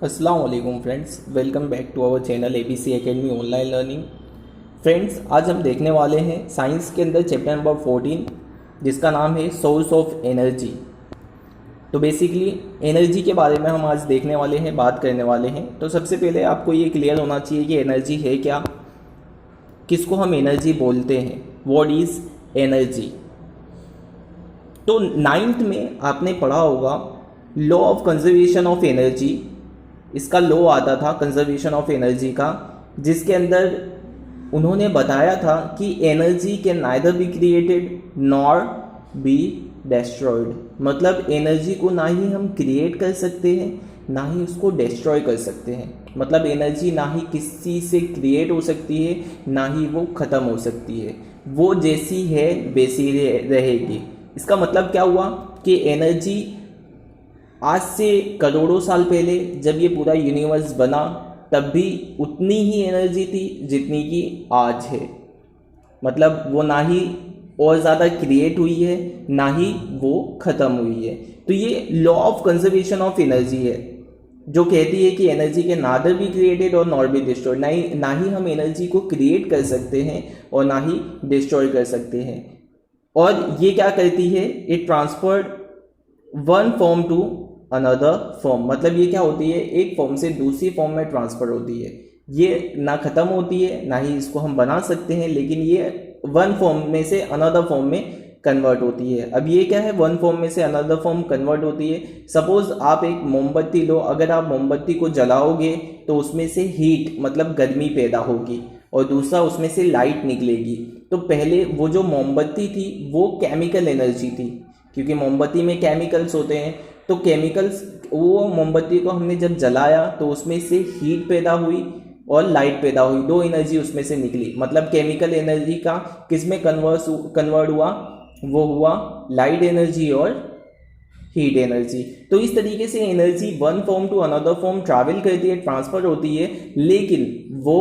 अस्सलाम वालेकुम friends, welcome back to our channel ABC academy online learning. Friends, आज हम देखने वाले हैं साइंस के अंदर चैप्टर नंबर 14 जिसका नाम है सोर्स ऑफ एनर्जी। तो बेसिकली एनर्जी के बारे में हम आज देखने वाले हैं, बात करने वाले हैं। तो सबसे पहले आपको ये क्लियर होना चाहिए कि एनर्जी है क्या, किसको हम एनर्जी बोलते हैं, व्हाट इज़ एनर्जी। तो नाइन्थ में आपने पढ़ा होगा law of conservation of energy. इसका लॉ आता था कंजर्वेशन ऑफ एनर्जी का, जिसके अंदर उन्होंने बताया था कि energy can neither be created nor be destroyed. मतलब एनर्जी को ना ही हम क्रिएट कर सकते हैं ना ही उसको डिस्ट्रॉय कर सकते हैं। मतलब एनर्जी ना ही किसी से क्रिएट हो सकती है ना ही वो ख़त्म हो सकती है, वो जैसी है वैसी रहेगी। इसका मतलब क्या हुआ कि एनर्जी आज से करोड़ों साल पहले जब ये पूरा यूनिवर्स बना तब भी उतनी ही एनर्जी थी जितनी कि आज है। मतलब वो ना ही और ज़्यादा क्रिएट हुई है ना ही वो ख़त्म हुई है। तो ये law of conservation of energy है जो कहती है कि एनर्जी के नादर भी क्रिएटेड और नॉट भी डिस्ट्रॉयड। ना ही हम एनर्जी को क्रिएट कर सकते हैं और ना ही डिस्ट्रॉय कर सकते हैं। और ये क्या करती है, it transferred one form to another form. मतलब ये क्या होती है, एक फॉर्म से दूसरी फॉर्म में ट्रांसफर होती है। ये ना ख़त्म होती है ना ही इसको हम बना सकते हैं, लेकिन ये वन फॉर्म में से अनदर फॉर्म में कन्वर्ट होती है। अब ये क्या है, वन फॉर्म में से अनदर फॉर्म कन्वर्ट होती है। सपोज आप एक मोमबत्ती लो, अगर आप मोमबत्ती को जलाओगे तो उसमें से हीट मतलब गर्मी पैदा होगी और दूसरा उसमें से लाइट निकलेगी। तो पहले वो जो मोमबत्ती थी वो केमिकल एनर्जी थी, क्योंकि मोमबत्ती में केमिकल्स होते हैं। तो केमिकल्स, वो मोमबत्ती को हमने जब जलाया तो उसमें से हीट पैदा हुई और लाइट पैदा हुई, दो एनर्जी उसमें से निकली। मतलब केमिकल एनर्जी का किस में कन्वर्ट हुआ, वो हुआ लाइट एनर्जी और हीट एनर्जी। तो इस तरीके से energy one form to another form travel करती है, ट्रांसफर होती है, लेकिन वो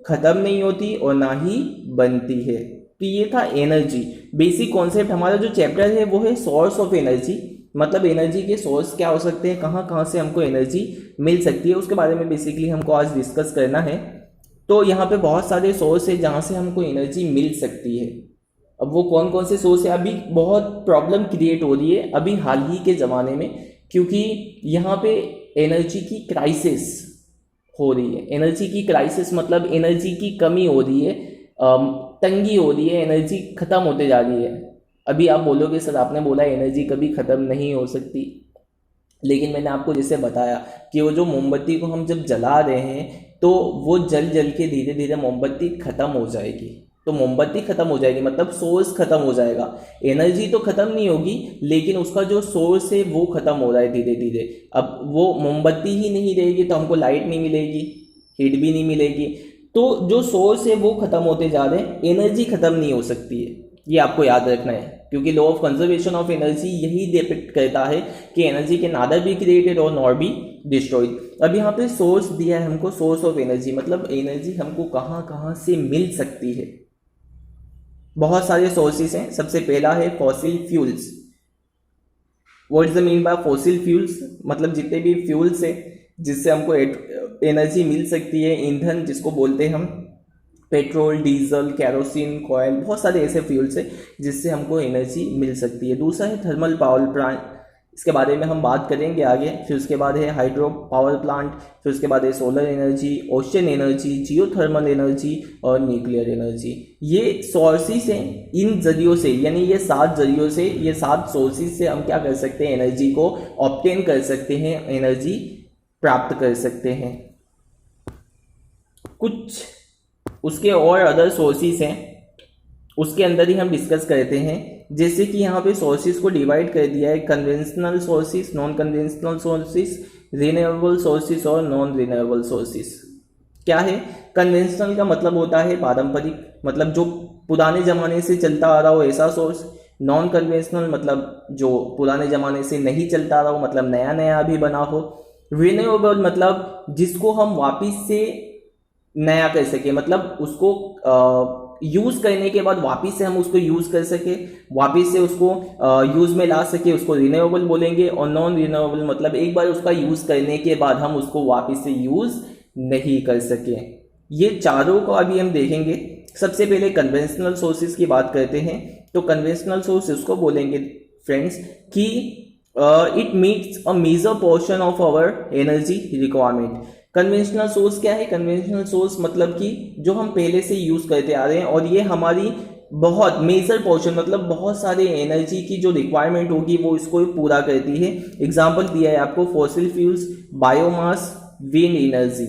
ख़त्म नहीं होती और ना ही बनती है। तो ये था एनर्जी। बेसिक कॉन्सेप्ट हमारा जो चैप्टर है वो है सोर्स ऑफ एनर्जी। मतलब एनर्जी के सोर्स क्या हो सकते हैं, कहाँ कहाँ से हमको एनर्जी मिल सकती है, उसके बारे में बेसिकली हमको आज डिस्कस करना है। तो यहाँ पे बहुत सारे सोर्स है जहाँ से हमको एनर्जी मिल सकती है। अब वो कौन कौन से सोर्स है, अभी बहुत प्रॉब्लम क्रिएट हो रही है अभी हाल ही के ज़माने में, क्योंकि यहाँ पे एनर्जी की क्राइसिस हो रही है। एनर्जी की क्राइसिस मतलब एनर्जी की कमी हो रही है, तंगी हो रही है, एनर्जी ख़त्म होते जा रही है। अभी आप बोलोगे सर आपने बोला एनर्जी कभी ख़त्म नहीं हो सकती, लेकिन मैंने आपको जैसे बताया कि वो जो मोमबत्ती को हम जब जला रहे हैं तो वो जल जल के धीरे धीरे मोमबत्ती ख़त्म हो जाएगी। तो मोमबत्ती ख़त्म हो जाएगी मतलब सोर्स ख़त्म हो जाएगा। एनर्जी तो ख़त्म नहीं होगी लेकिन उसका जो सोर्स है वो ख़त्म हो रहा है धीरे धीरे। अब वो मोमबत्ती ही नहीं रहेगी तो हमको लाइट नहीं मिलेगी, हीट भी नहीं मिलेगी। तो जो सोर्स है वो ख़त्म होते जा रहे हैं, एनर्जी ख़त्म नहीं हो सकती है, ये आपको याद रखना है। क्योंकि law of conservation of energy यही डिपिक्ट करता है कि energy can neither be created और नॉट बी डिस्ट्रॉयड। अब यहाँ पे सोर्स दिया है हमको, सोर्स ऑफ एनर्जी मतलब एनर्जी हमको कहाँ कहाँ से मिल सकती है। बहुत सारे सोर्सेस हैं। सबसे पहला है fossil fuels. What is the mean by fossil fuels, मतलब जितने भी फ्यूल्स है जिससे हमको एनर्जी मिल सकती है, ईंधन जिसको बोलते हैं हम, पेट्रोल, डीजल, कैरोसिन, कोयल, बहुत सारे ऐसे फ्यूल्स हैं जिससे हमको एनर्जी मिल सकती है। दूसरा है थर्मल पावर प्लांट, इसके बारे में हम बात करेंगे आगे। फिर उसके बाद है हाइड्रो पावर प्लांट, फिर उसके बाद है solar energy, ocean energy, geothermal energy और न्यूक्लियर एनर्जी। ये सोर्सेस हैं, इन जरियों से यानी ये 7 जरियों से, ये 7 सोर्सेस से हम क्या कर सकते हैं, एनर्जी को ऑब्टेन कर सकते हैं, एनर्जी प्राप्त कर सकते हैं। कुछ उसके और अदर सोर्सेस हैं, उसके अंदर ही हम डिस्कस करते हैं। जैसे कि यहाँ पे सोर्सेस को डिवाइड कर दिया है, conventional sources, non conventional sources, renewable sources और नॉन रिन्यूएबल सोर्सेस। क्या है, कन्वेंशनल का मतलब होता है पारंपरिक, मतलब जो पुराने ज़माने से चलता आ रहा हो ऐसा सोर्स। नॉन कन्वेंशनल मतलब जो पुराने ज़माने से नहीं चलता आ रहा हो, मतलब नया नया अभी बना हो। रिन्यूएबल मतलब जिसको हम वापस से नया कर सके, मतलब उसको यूज़ करने के बाद वापस से हम उसको यूज़ कर सके, वापस से उसको यूज़ में ला सके, उसको रिन्यूएबल बोलेंगे। और नॉन रिन्यूएबल मतलब एक बार उसका यूज़ करने के बाद हम उसको वापस से यूज़ नहीं कर सके। ये चारों को अभी हम देखेंगे। सबसे पहले कन्वेंशनल सोर्सेज की बात करते हैं। तो कन्वेंशनल सोर्स इसको बोलेंगे फ्रेंड्स कि it meets a major portion of our energy requirement. Conventional source क्या है? कन्वेंशनल सोर्स मतलब कि जो हम पहले से यूज करते आ रहे हैं और ये हमारी बहुत मेजर पोर्शन मतलब बहुत सारे एनर्जी की जो रिक्वायरमेंट होगी वो इसको पूरा करती है। एग्जांपल दिया है आपको, fossil fuels, biomass, wind energy,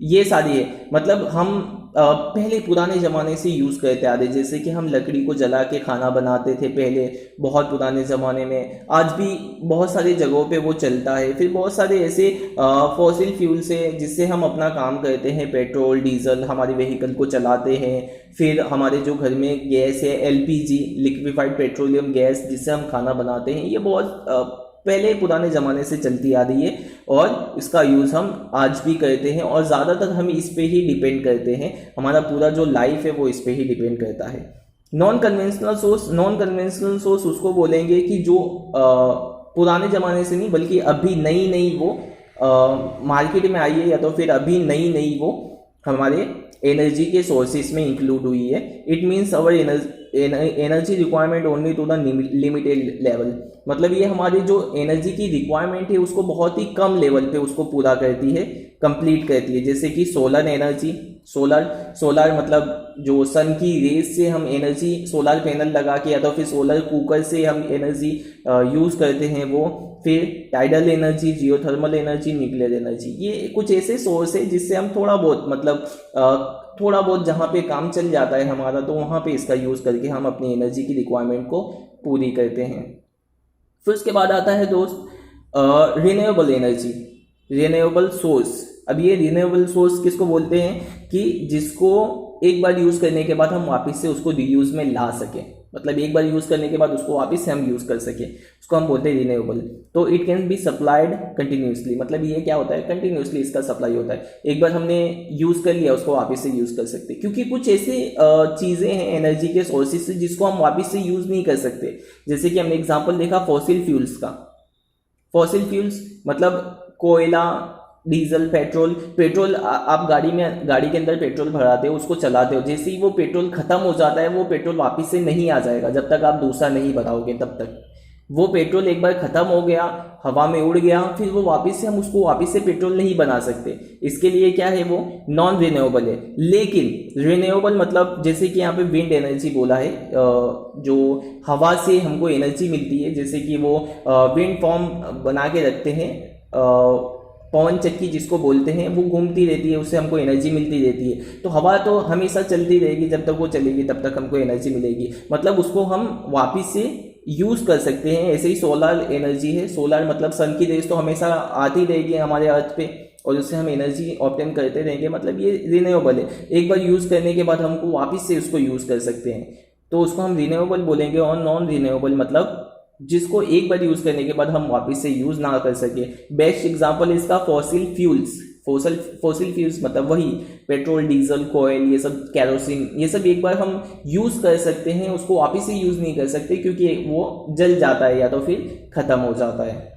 ये सारी है। मतलब हम पहले पुराने ज़माने से यूज़ करते आ रहे, जैसे कि हम लकड़ी को जला के खाना बनाते थे पहले बहुत पुराने ज़माने में। आज भी बहुत सारी जगहों पे वो चलता है। फिर बहुत सारे ऐसे फॉसिल फ्यूल्स है जिससे हम अपना काम करते हैं, पेट्रोल डीजल, हमारे व्हीकल को चलाते हैं। फिर हमारे जो घर में गैस है, एलपीजी, लिक्विफाइड पेट्रोलियम गैस, जिससे हम खाना बनाते हैं, ये बहुत पहले पुराने ज़माने से चलती आ रही है और इसका यूज़ हम आज भी करते हैं और ज़्यादातर हम इस पे ही डिपेंड करते हैं। हमारा पूरा जो लाइफ है वो इस पे ही डिपेंड करता है। नॉन कन्वेंशनल सोर्स उसको बोलेंगे कि जो पुराने ज़माने से नहीं बल्कि अभी नई नई वो मार्केट में आई है, या तो फिर अभी नई नई वो हमारे एनर्जी के सोर्सेज में इंक्लूड हुई है। It means our energy requirement only to the limited level. मतलब ये हमारी जो एनर्जी की रिक्वायरमेंट है उसको बहुत ही कम लेवल पे उसको पूरा करती है, कंप्लीट करती है। जैसे कि सोलर एनर्जी, सोलर मतलब जो सन की रेज से हम एनर्जी सोलर पैनल लगा के या तो फिर सोलर कुकर से हम एनर्जी यूज़ करते हैं वो। फिर tidal energy, geothermal energy, nuclear energy, ये कुछ ऐसे सोर्स है जिससे हम थोड़ा बहुत मतलब थोड़ा बहुत जहाँ पे काम चल जाता है हमारा, तो वहाँ पे इसका यूज़ करके हम अपनी एनर्जी की रिक्वायरमेंट को पूरी करते हैं। फिर उसके बाद आता है दोस्त रिन्यूएबल एनर्जी, रिन्यूएबल सोर्स। अब ये रिन्यूएबल सोर्स किसको बोलते हैं कि जिसको एक बार यूज़ करने के बाद हम वापस से उसको रीयूज़ में ला सकें। मतलब एक बार यूज़ करने के बाद उसको वापस से हम यूज़ कर सकें, उसको हम बोलते हैं रिन्यूएबल। तो it can be supplied continuously, मतलब ये क्या होता है, कंटिन्यूसली इसका सप्लाई होता है। एक बार हमने यूज़ कर लिया उसको वापस से यूज़ कर सकते, क्योंकि कुछ ऐसे चीज़ें हैं एनर्जी के सोर्सेज से जिसको हम वापस से यूज़ नहीं कर सकते। जैसे कि हमने एग्जाम्पल देखा फॉसिल फ्यूल्स का। फॉसिल फ्यूल्स मतलब कोयला, डीजल, पेट्रोल आप गाड़ी के अंदर पेट्रोल भराते हो, उसको चलाते हो। जैसे ही वो पेट्रोल खत्म हो जाता है वो पेट्रोल वापस से नहीं आ जाएगा जब तक आप दूसरा नहीं भराओगे। तब तक वो पेट्रोल एक बार खत्म हो गया, हवा में उड़ गया, फिर वो वापस से हम उसको वापस से पेट्रोल नहीं बना सकते। इसके लिए क्या है, वो नॉन रिन्यूएबल है। लेकिन रिन्यूएबल मतलब जैसे कि यहाँ पे विंड एनर्जी बोला है, जो हवा से हमको एनर्जी मिलती है। जैसे कि वो विंड फॉर्म बना के रखते हैं, पवन चक्की जिसको बोलते हैं, वो घूमती रहती है, उससे हमको एनर्जी मिलती रहती है। तो हवा तो हमेशा चलती रहेगी, जब तक वो चलेगी तब तक हमको एनर्जी मिलेगी। मतलब उसको हम वापस से यूज़ कर सकते हैं। ऐसे ही सोलर एनर्जी है। सोलर मतलब सन की रेज तो हमेशा आती रहेगी हमारे अर्थ पे और उससे हम एनर्जी ऑब्टेन करते रहेंगे। मतलब ये रिन्यूएबल है। एक बार यूज़ करने के बाद हमको वापस से उसको यूज़ कर सकते हैं, तो उसको हम रिन्यूएबल बोलेंगे। और नॉन रिन्यूएबल मतलब जिसको एक बार यूज़ करने के बाद हम वापस से यूज़ ना कर सके। बेस्ट एग्जांपल है इसका फॉसिल फ्यूल्स। फॉसिल फ्यूल्स मतलब वही पेट्रोल, डीजल, कोयल, ये सब, कैरोसिन, ये सब एक बार हम यूज़ कर सकते हैं, उसको वापस से यूज़ नहीं कर सकते क्योंकि वो जल जाता है या तो फिर ख़त्म हो जाता है।